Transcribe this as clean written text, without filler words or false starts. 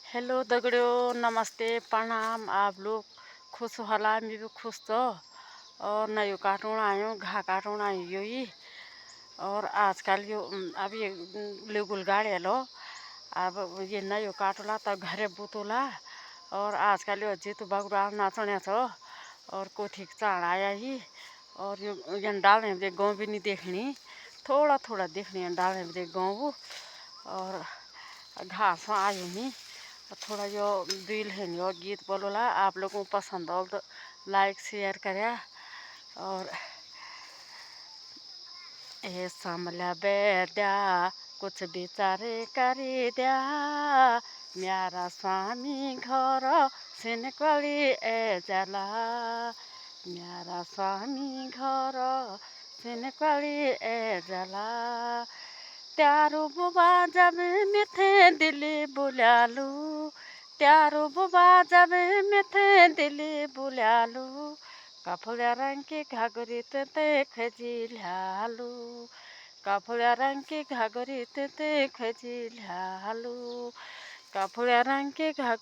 Hello दगड़ियों, नमस्ते, प्रणाम। आप लोग खुश होला, मैं भी खुश तो। और नयो काटून आयो, घा काटून आयो यो ही। और आजकल यो अब ये लेगुल गाड़े लो। अब ये नयो काटोला तो घरे बुतोला। और आजकल यो जीतू बगुरा नाचने छो। और कोठी चाड़ आया ही। और यो डालने में गाँव भी नहीं देखनी, थोड़ा थोड़ा देखनी डालने में गाँव। और घास आयो नहीं। थोड़ा यो दिल है यो गीत बोलोला, आप लोगों को पसंद हो तो लाइक शेयर करें। और ए समला बेद्या कुछ बिचारे करी द्या, म्यारा स्वामी घर सिनकली ए जाला, म्यारा स्वामी घर सिनकली ए जाला। त्यारो बुबा जब मिथे दिली बुलालू, त्यारो बुबा जब मिथे दिली बुलालू, काफुल्या रंग की घाघरी ते खजिल्यालू, काफुल्या रंग की घाघरी ते खजिल्यालू, काफुल्या रंग की घाघरी